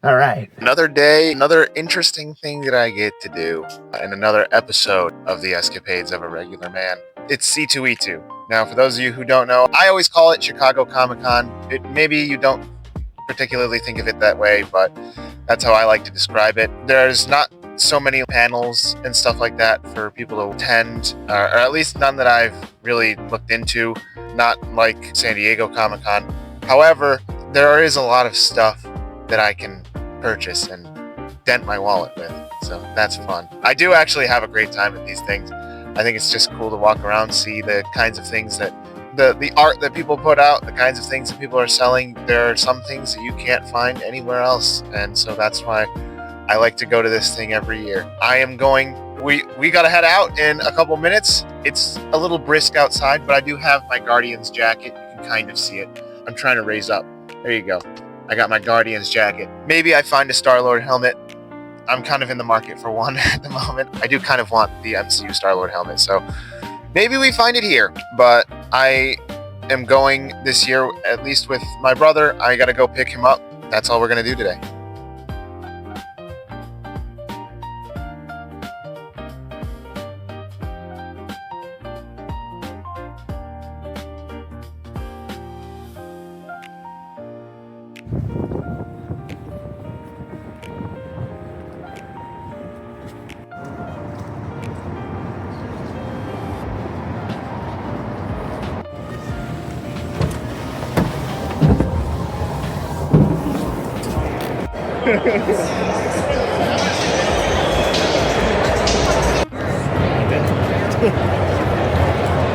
All right. Another day, another interesting thing that I get to do in another episode of the Escapades of a Regular Man. It's C2E2. Now, for those of you who don't know, I always call it Chicago Comic-Con. Maybe you don't particularly think of it that way, but that's how I like to describe it. There's not so many panels and stuff like that for people to attend, or at least none that I've really looked into, not like San Diego Comic-Con. However, there is a lot of stuff that I can purchase and dent my wallet with, so that's fun. I do actually have a great time at these things. I think it's just cool to walk around, see the kinds of things that the art that people put out, the kinds of things that people are selling. There are some things that you can't find anywhere else, and so that's why I like to go to this thing every year. We gotta head out in a couple minutes. It's a little brisk outside, but I do have my Guardians jacket. You can kind of see it. I'm trying to raise up. There you go. I got my Guardians jacket. Maybe I find a Star-Lord helmet. I'm kind of in the market for one at the moment. I do kind of want the MCU Star-Lord helmet, so maybe we find it here. But I am going this year, at least with my brother. I gotta go pick him up. That's all we're gonna do today.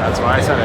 That's why I said it.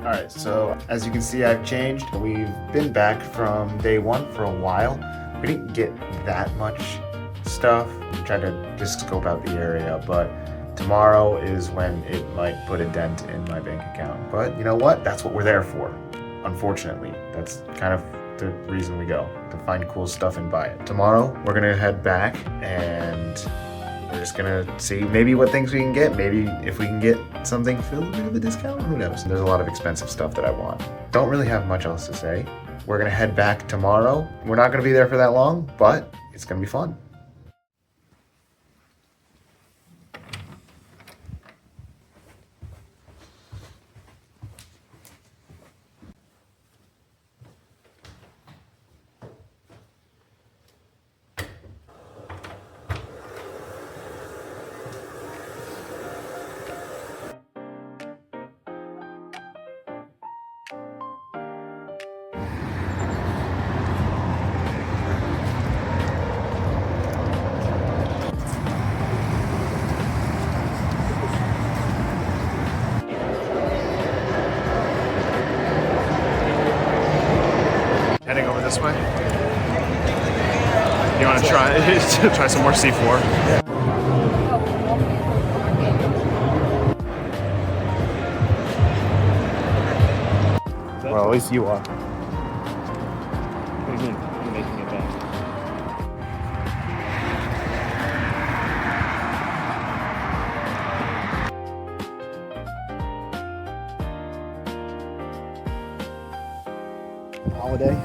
Alright, so as you can see, I've changed. We've been back from day one for a while. We didn't get that much stuff. We tried to just scope out the area, but tomorrow is when it might put a dent in my bank account. But you know what? That's what we're there for. Unfortunately, that's kind of the reason we go, to find cool stuff and buy it. Tomorrow, we're gonna head back and we're just gonna see maybe what things we can get. Maybe if we can get something for a little bit of a discount, who knows? There's a lot of expensive stuff that I want. Don't really have much else to say. We're gonna head back tomorrow. We're not gonna be there for that long, but it's gonna be fun. Heading over this way. You want to try some more C4? Well, at least you are. What do you mean? You're making it back. Holiday.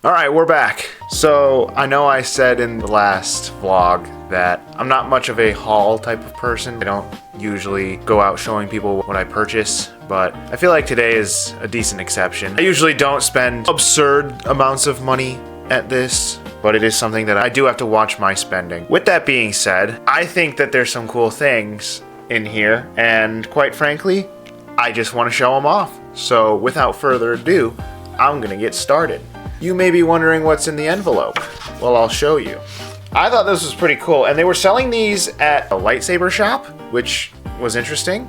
All right, we're back. So I know I said in the last vlog that I'm not much of a haul type of person. I don't usually go out showing people what I purchase, but I feel like today is a decent exception. I usually don't spend absurd amounts of money at this, but it is something that I do have to watch my spending. With that being said, I think that there's some cool things in here, and quite frankly, I just want to show them off. So without further ado, I'm gonna get started. You may be wondering what's in the envelope. Well, I'll show you. I thought this was pretty cool, and they were selling these at a lightsaber shop, which was interesting.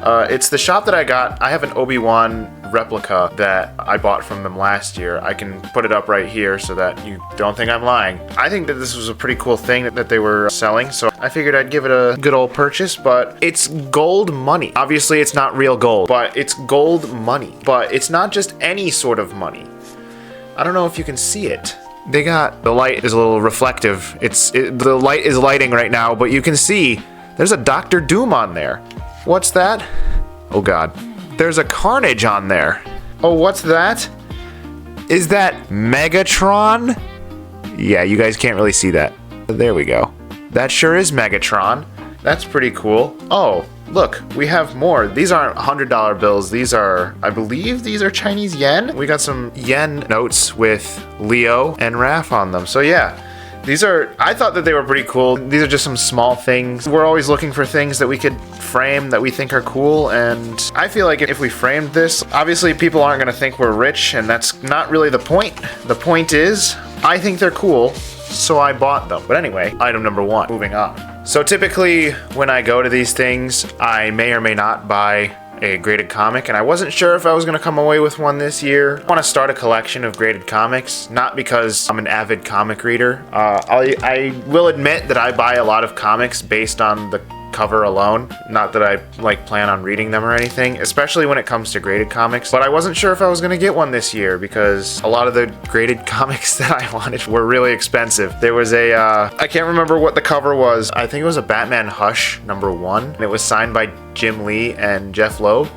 It's the shop that I got. I have an Obi-Wan replica that I bought from them last year. I can put it up right here so that you don't think I'm lying. I think that this was a pretty cool thing that they were selling, so I figured I'd give it a good old purchase, but it's gold money. Obviously, it's not real gold, but it's gold money. But it's not just any sort of money. I don't know if you can see it. They got, the light is a little reflective. The light is lighting right now, but you can see there's a Dr. Doom on there. What's that? Oh God. There's a Carnage on there. Oh, what's that? Is that Megatron? Yeah, you guys can't really see that. There we go. That sure is Megatron. That's pretty cool. Oh, look, we have more. These aren't $100 bills. These are, I believe these are Chinese yen. We got some yen notes with Leo and Raph on them. So yeah, these are, I thought that they were pretty cool. These are just some small things. We're always looking for things that we could frame that we think are cool. And I feel like if we framed this, obviously people aren't going to think we're rich, and that's not really the point. The point is, I think they're cool, so I bought them. But anyway, item number 1, moving on. So typically when I go to these things, I may or may not buy a graded comic, and I wasn't sure if I was going to come away with one this year. I want to start a collection of graded comics, not because I'm an avid comic reader. I will admit that I buy a lot of comics based on the cover alone. Not that I plan on reading them or anything, especially when it comes to graded comics. But I wasn't sure if I was going to get one this year because a lot of the graded comics that I wanted were really expensive. There was a, I can't remember what the cover was. I think it was a Batman Hush #1, and it was signed by Jim Lee and Jeff Loeb.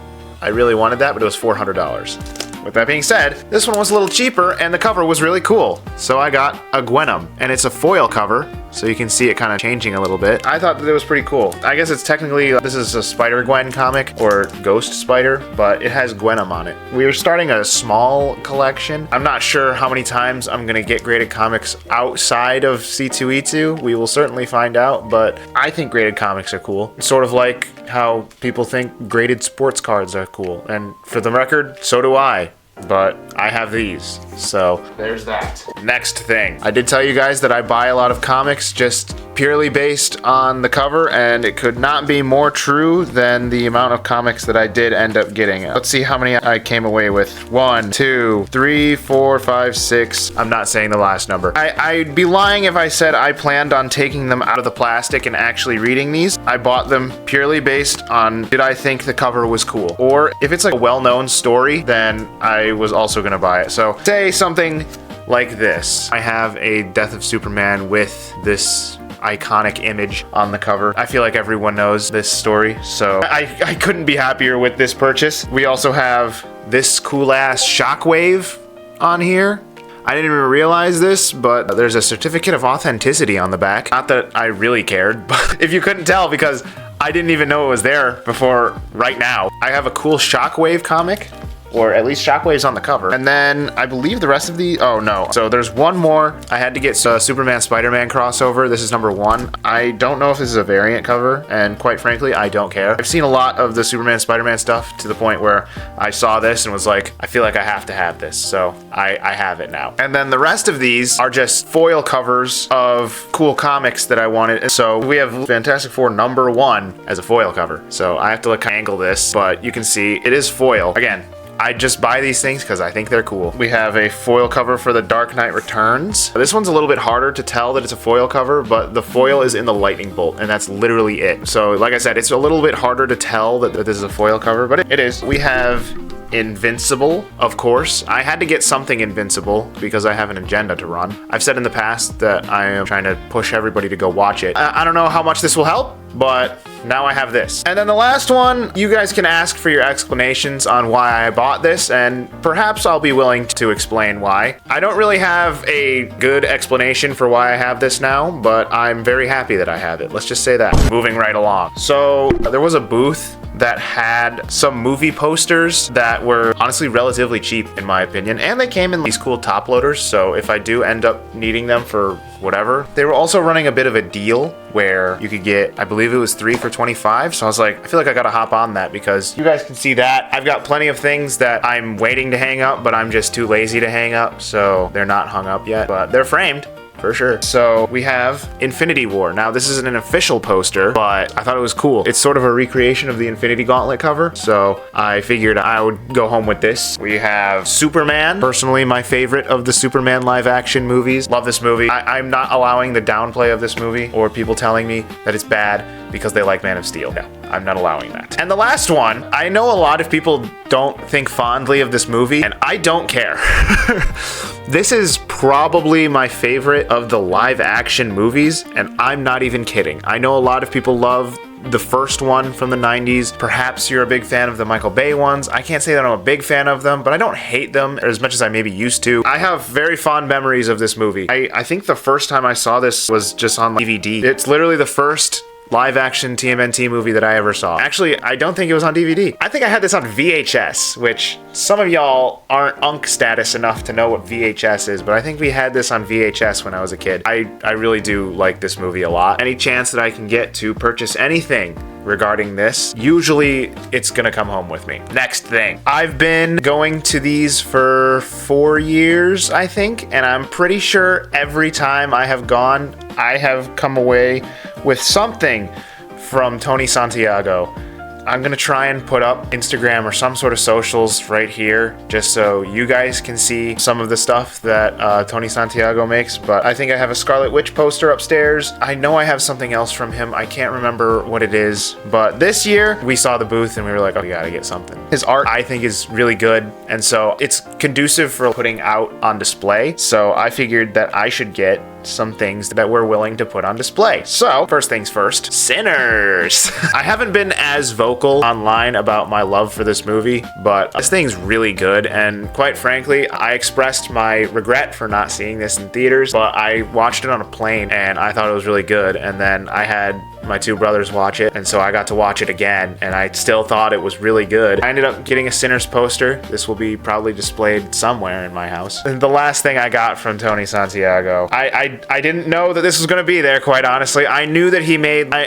I really wanted that, but it was $400. With that being said, this one was a little cheaper and the cover was really cool. So I got a Gwenom, and it's a foil cover, so you can see it kind of changing a little bit. I thought that it was pretty cool. I guess it's technically, this is a Spider-Gwen comic, or Ghost Spider, but it has Gwenom on it. We are starting a small collection. I'm not sure how many times I'm gonna get graded comics outside of C2E2. We will certainly find out, but I think graded comics are cool. Sort of like how people think graded sports cards are cool. And for the record, so do I. But I have these, so there's that. Next thing, I did tell you guys that I buy a lot of comics just purely based on the cover, and it could not be more true than the amount of comics that I did end up getting. Let's see how many I came away with. 1, 2, 3, 4, 5, 6. I'm not saying the last number. I'd be lying if I said I planned on taking them out of the plastic and actually reading these. I bought them purely based on, did I think the cover was cool? Or if it's like a well-known story, then I was also gonna buy it. So say something like this. I have a Death of Superman with this iconic image on the cover. I feel like everyone knows this story, so I couldn't be happier with this purchase. We also have this cool ass Shockwave on here. I didn't even realize this, but there's a certificate of authenticity on the back. Not that I really cared, but if you couldn't tell, because I didn't even know it was there before right now. I have a cool Shockwave comic, or at least Shockwave's on the cover. And then I believe the rest of the, oh no. So there's one more. I had to get a Superman Spider-Man crossover. This is #1. I don't know if this is a variant cover, and quite frankly, I don't care. I've seen a lot of the Superman Spider-Man stuff to the point where I saw this and was like, I feel like I have to have this. So I have it now. And then the rest of these are just foil covers of cool comics that I wanted. So we have Fantastic Four #1 as a foil cover. So I have to angle this, but you can see it is foil. Again, I just buy these things because I think they're cool. We have a foil cover for The Dark Knight Returns. This one's a little bit harder to tell that it's a foil cover, but the foil is in the lightning bolt, and that's literally it. So like I said, it's a little bit harder to tell that this is a foil cover, but it is. We have Invincible, of course. I had to get something Invincible because I have an agenda to run. I've said in the past that I am trying to push everybody to go watch it. I don't know how much this will help, but now I have this. And then the last one, you guys can ask for your explanations on why I bought this, and perhaps I'll be willing to explain why. I don't really have a good explanation for why I have this now, but I'm very happy that I have it. Let's just say that. Moving right along. So there was a booth that had some movie posters that were honestly relatively cheap in my opinion, and they came in these cool top loaders, so if I do end up needing them for whatever. They were also running a bit of a deal where you could get, I believe it was 3 for $25, so I was like, I feel like I gotta hop on that because you guys can see that. I've got plenty of things that I'm waiting to hang up, but I'm just too lazy to hang up, so they're not hung up yet, but they're framed. for sure. So we have Infinity War. Now this isn't an official poster, but I thought it was cool. It's sort of a recreation of the Infinity Gauntlet cover, so I figured I would go home with this. We have Superman, personally my favorite of the Superman live action movies. Love this movie. I'm not allowing the downplay of this movie or people telling me that it's bad because they like Man of Steel. No, I'm not allowing that. And the last one, I know a lot of people don't think fondly of this movie, and I don't care. This is probably my favorite of the live action movies, and I'm not even kidding. I know a lot of people love the first one from the 90s. Perhaps you're a big fan of the Michael Bay ones. I can't say that I'm a big fan of them, but I don't hate them as much as I maybe used to. I have very fond memories of this movie. I think the first time I saw this was just on DVD. It's literally the first live action TMNT movie that I ever saw. Actually, I don't think it was on DVD. I think I had this on VHS, which some of y'all aren't unk status enough to know what VHS is, but I think we had this on VHS when I was a kid. I really do like this movie a lot. Any chance that I can get to purchase anything regarding this, usually it's gonna come home with me. Next thing. I've been going to these for 4 years, I think, and I'm pretty sure every time I have gone, I have come away with something from Tony Santiago. I'm gonna try and put up Instagram or some sort of socials right here just so you guys can see some of the stuff that Tony Santiago makes, but I think I have a Scarlet Witch poster upstairs. I know I have something else from him. I can't remember what it is, but this year we saw the booth and we were like, oh, we gotta get something. His art, I think, is really good, and so it's conducive for putting out on display, so I figured that I should get some things that we're willing to put on display. So, first things first, Sinners. I haven't been as vocal online about my love for this movie, but this thing's really good, and quite frankly, I expressed my regret for not seeing this in theaters, but I watched it on a plane, and I thought it was really good, and then I had my two brothers watch it, and so I got to watch it again, and I still thought it was really good. I ended up getting a Sinners poster. This will be probably displayed somewhere in my house. And the last thing I got from Tony Santiago, I didn't know that this was gonna be there, quite honestly. I knew that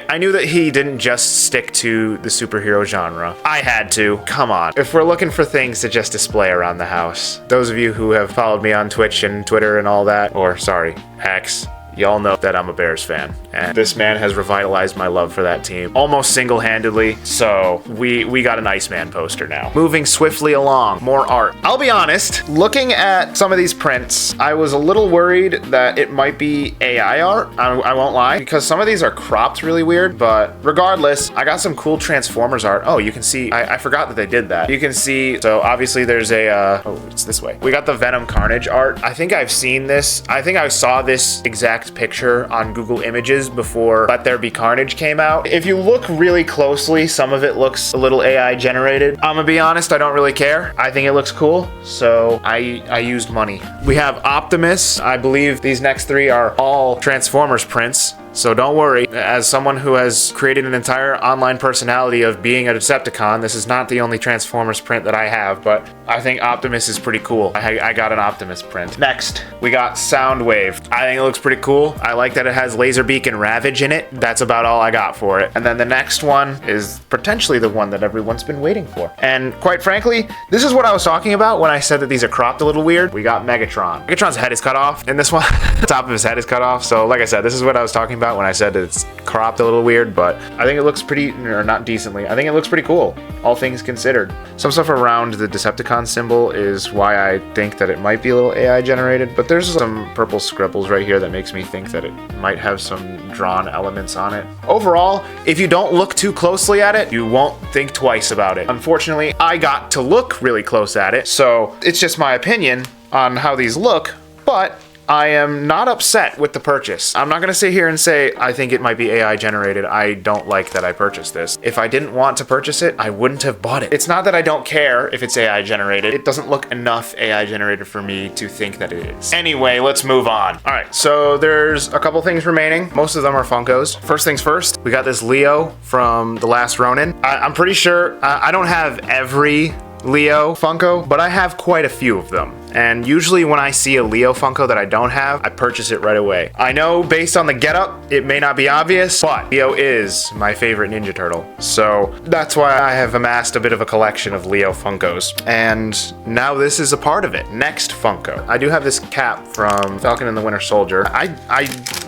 I knew that he didn't just stick to the superhero genre. I had to. Come on. If we're looking for things to just display around the house, those of you who have followed me on Twitch and Twitter and all that, or sorry, X, y'all know that I'm a Bears fan, and this man has revitalized my love for that team almost single-handedly, so we got an Iceman poster now. Moving swiftly along, more art. I'll be honest, looking at some of these prints, I was a little worried that it might be AI art, I won't lie, because some of these are cropped really weird, but regardless, I got some cool Transformers art. Oh, you can see, I forgot that they did that. You can see, so obviously there's a, oh, it's this way. We got the Venom Carnage art. I think I've seen this. I think I saw this exact picture on Google Images before Let There Be Carnage came out. If you look really closely, some of it looks a little AI generated. I'm gonna be honest, I don't really care. I think it looks cool, so I used money. We have Optimus. I believe these next three are all Transformers prints. So don't worry, as someone who has created an entire online personality of being a Decepticon, this is not the only Transformers print that I have, but I think Optimus is pretty cool. I got an Optimus print. Next, we got Soundwave. I think it looks pretty cool. I like that it has Laserbeak and Ravage in it. That's about all I got for it. And then the next one is potentially the one that everyone's been waiting for. And quite frankly, this is what I was talking about when I said that these are cropped a little weird. We got Megatron. Megatron's head is cut off in this one. The top of his head is cut off. So like I said, this is what I was talking about when I said that it's cropped a little weird, but I think it looks pretty, or not decently, I think it looks pretty cool, all things considered. Some stuff around the Decepticon symbol is why I think that it might be a little AI generated, but there's some purple scribbles right here that makes me think that it might have some drawn elements on it. Overall, if you don't look too closely at it, you won't think twice about it. Unfortunately, I got to look really close at it, so it's just my opinion on how these look, but I am not upset with the purchase. I'm not gonna sit here and say I think it might be AI generated. I don't like that I purchased this. If I didn't want to purchase it, I wouldn't have bought it. It's not that I don't care if it's AI generated. It doesn't look enough AI generated for me to think that it is. Anyway, let's move on. All right, so there's a couple things remaining. Most of them are Funkos. First things first, we got this Leo from The Last Ronin. I'm pretty sure, I don't have every Leo Funko, but I have quite a few of them. And usually when I see a Leo Funko that I don't have, I purchase it right away. I know based on the getup, it may not be obvious, but Leo is my favorite Ninja Turtle. So that's why I have amassed a bit of a collection of Leo Funkos. And now this is a part of it. Next Funko. I do have this cap from Falcon and the Winter Soldier. I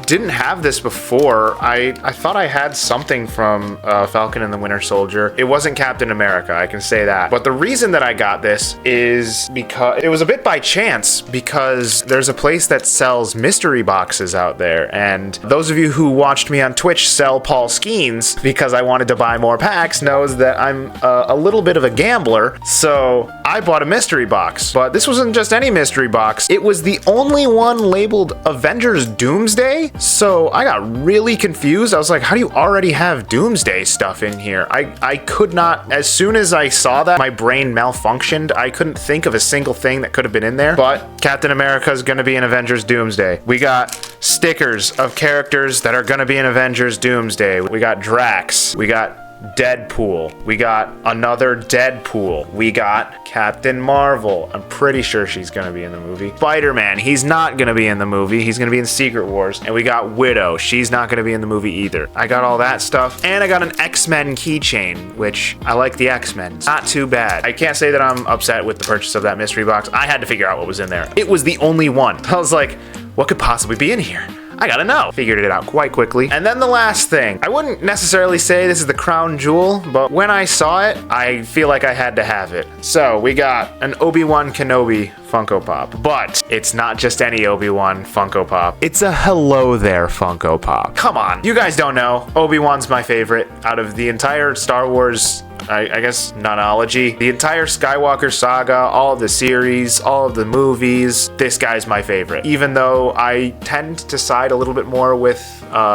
didn't have this before. I thought I had something from Falcon and the Winter Soldier. It wasn't Captain America, I can say that. But the reason that I got this is because it was a bit by chance, because there's a place that sells mystery boxes out there, and those of you who watched me on Twitch sell Paul Skeens because I wanted to buy more packs knows that I'm a little bit of a gambler, so I bought a mystery box. But this wasn't just any mystery box, it was the only one labeled Avengers Doomsday, so I got really confused. I was like, how do you already have Doomsday stuff in here? I could not, as soon as I saw that, my brain malfunctioned. I couldn't think of a single thing that could have been in there, but Captain America is going to be in Avengers Doomsday. We got stickers of characters that are going to be in Avengers Doomsday. We got Drax. We got Deadpool. We got another Deadpool. We got Captain Marvel. I'm pretty sure she's gonna be in the movie. Spider-Man, he's not gonna be in the movie. He's gonna be in Secret Wars. And we got Widow. She's not gonna be in the movie either. I got all that stuff. And I got an X-Men keychain, which I like the X-Men. Not too bad. I can't say that I'm upset with the purchase of that mystery box. I had to figure out what was in there. It was the only one. I was like, what could possibly be in here? I gotta know. Figured it out quite quickly. And then the last thing. I wouldn't necessarily say this is the crown jewel, but when I saw it, I feel like I had to have it. So we got an Obi-Wan Kenobi Funko Pop. But it's not just any Obi-Wan Funko Pop. It's a Hello There Funko Pop. Come on. You guys don't know. Obi-Wan's my favorite out of the entire Star Wars, I guess, nonology. The entire Skywalker saga, all of the series, all of the movies, this guy's my favorite. Even though I tend to side a little bit more with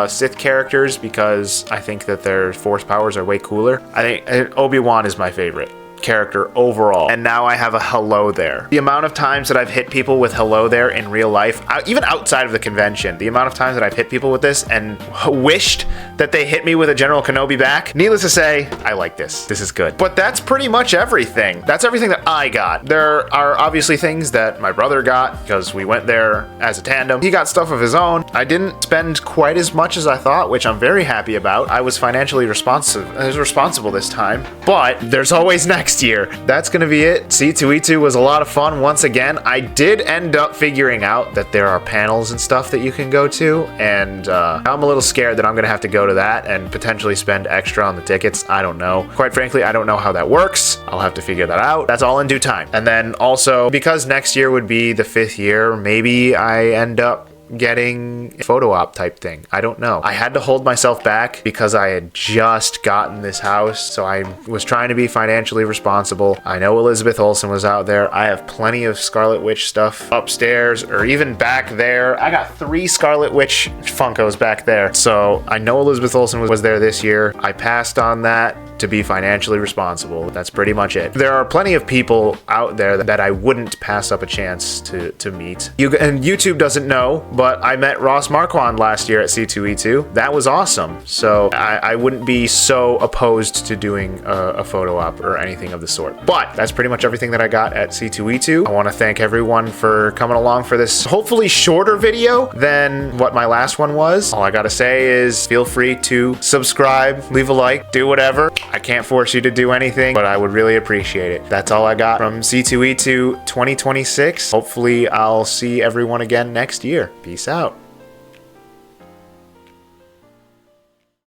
Sith characters because I think that their Force powers are way cooler. I think Obi-Wan is my favorite character overall. And now I have a Hello There. The amount of times that I've hit people with Hello There in real life, even outside of the convention, the amount of times that I've hit people with this and wished that they hit me with a General Kenobi back, needless to say, I like this. This is good. But that's pretty much everything. That's everything that I got. There are obviously things that my brother got because we went there as a tandem. He got stuff of his own. I didn't spend quite as much as I thought, which I'm very happy about. I was financially responsible this time, but there's always next year. That's gonna be it. C2E2 was a lot of fun once again. I did end up figuring out that there are panels and stuff that you can go to, and I'm a little scared that I'm gonna have to go to that and potentially spend extra on the tickets. I don't know. Quite frankly, I don't know how that works. I'll have to figure that out. That's all in due time. And then also, because next year would be the 5th year, maybe I end up getting a photo op type thing. I don't know. I had to hold myself back because I had just gotten this house, so I was trying to be financially responsible. I know Elizabeth Olsen was out there. I have plenty of Scarlet Witch stuff upstairs or even back there. I got 3 Scarlet Witch Funkos back there, so I know Elizabeth Olsen was there this year. I passed on that to be financially responsible. That's pretty much it. There are plenty of people out there that I wouldn't pass up a chance to meet. And YouTube doesn't know, but I met Ross Marquand last year at C2E2. That was awesome. So I wouldn't be so opposed to doing a photo op or anything of the sort. But that's pretty much everything that I got at C2E2. I want to thank everyone for coming along for this hopefully shorter video than what my last one was. All I gotta say is feel free to subscribe, leave a like, do whatever. I can't force you to do anything, but I would really appreciate it. That's all I got from C2E2 2026. Hopefully I'll see everyone again next year. Peace out.